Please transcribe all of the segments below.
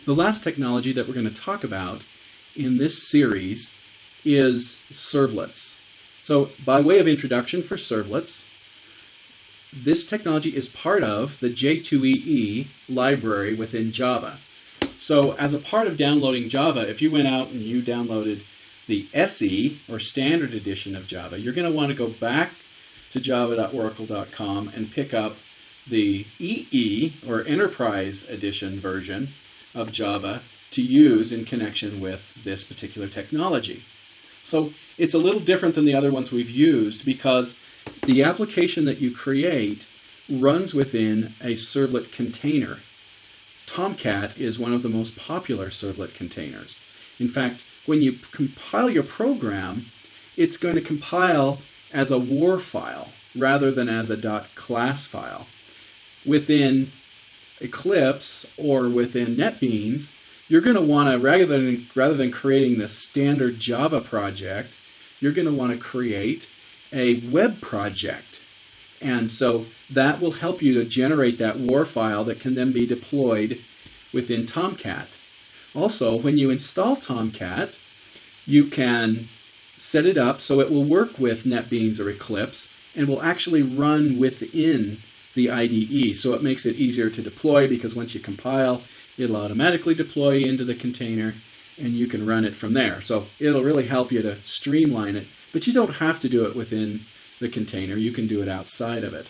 The last technology that we're going to talk about in this series is servlets. So by way of introduction for servlets, this technology is part of the J2EE library within Java. So as a part of downloading Java, if you went out and you downloaded the SE or standard edition of Java, you're going to want to go back to java.oracle.com and pick up the EE or enterprise edition version of Java to use in connection with this particular technology. So it's a little different than the other ones we've used because the application that you create runs within a servlet container. Tomcat is one of the most popular servlet containers. In fact, when you compile your program, it's going to compile as a war file rather than as a .class file. Within Eclipse or within NetBeans, you're going to want to, rather than creating the standard Java project, you're going to want to create a web project. And so that will help you to generate that war file that can then be deployed within Tomcat. Also, when you install Tomcat, you can set it up so it will work with NetBeans or Eclipse and will actually run within the IDE. So it makes it easier to deploy because once you compile, it'll automatically deploy into the container and you can run it from there. So it'll really help you to streamline it, but you don't have to do it within the container. You can do it outside of it.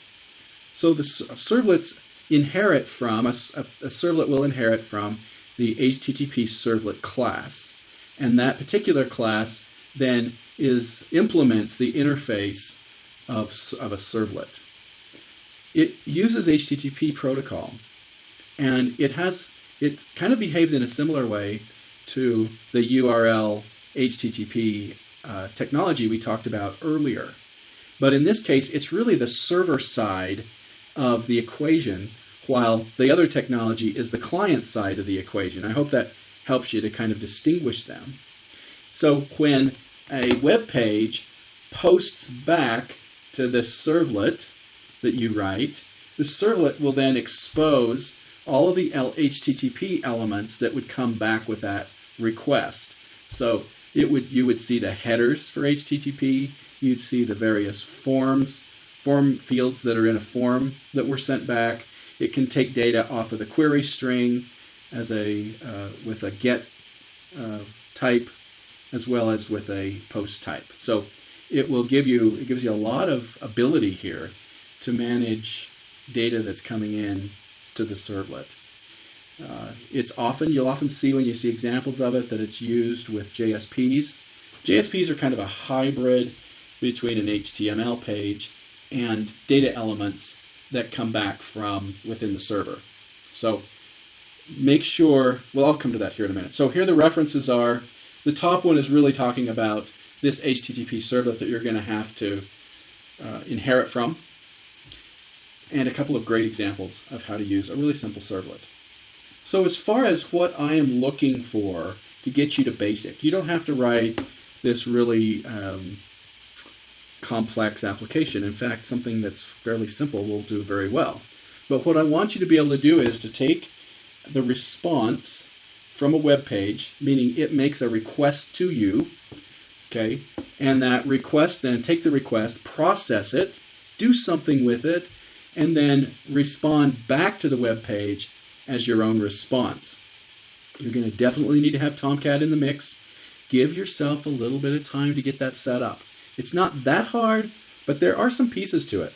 So the servlets inherit from, a servlet will inherit from the HTTP servlet class. And that particular class then implements the interface of a servlet. It uses HTTP protocol, and it kind of behaves in a similar way to the URL HTTP technology we talked about earlier. But in this case, it's really the server side of the equation, while the other technology is the client side of the equation. I hope that helps you to kind of distinguish them. So when a web page posts back to this servlet that you write, the servlet will then expose all of the HTTP elements that would come back with that request. So you would see the headers for HTTP, you'd see the various form fields that are in a form that were sent back. It can take data off of the query string as with a get type as well as with a post type. So it gives you a lot of ability here to manage data that's coming in to the servlet. You'll often see when you see examples of it that it's used with JSPs. JSPs are kind of a hybrid between an HTML page and data elements that come back from within the server. So make sure, well, I'll come to that here in a minute. So here the references are. The top one is really talking about this HTTP servlet that you're going to have to inherit from, and a couple of great examples of how to use a really simple servlet. So as far as what I am looking for to get you to basic, you don't have to write this really complex application. In fact, something that's fairly simple will do very well. But what I want you to be able to do is to take the response from a web page, meaning it makes a request to you, okay, and that request, then take the request, process it, do something with it, and then respond back to the web page as your own response. You're going to definitely need to have Tomcat in the mix. Give yourself a little bit of time to get that set up. It's not that hard, but there are some pieces to it.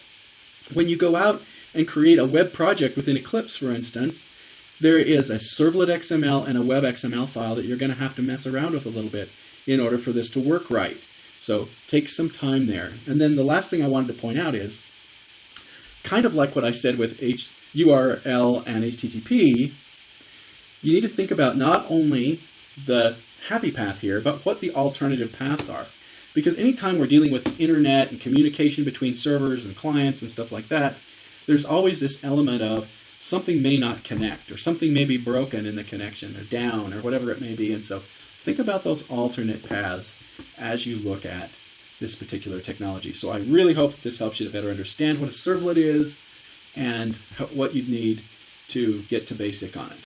When you go out and create a web project within Eclipse, for instance, there is a servlet XML and a web XML file that you're going to have to mess around with a little bit in order for this to work right. So take some time there. And then the last thing I wanted to point out is, kind of like what I said with URL and HTTP, you need to think about not only the happy path here, but what the alternative paths are. Because anytime we're dealing with the internet and communication between servers and clients and stuff like that, there's always this element of something may not connect, or something may be broken in the connection, or down, or whatever it may be. And so think about those alternate paths as you look at this particular technology. So I really hope that this helps you to better understand what a servlet is and what you'd need to get to basic on it.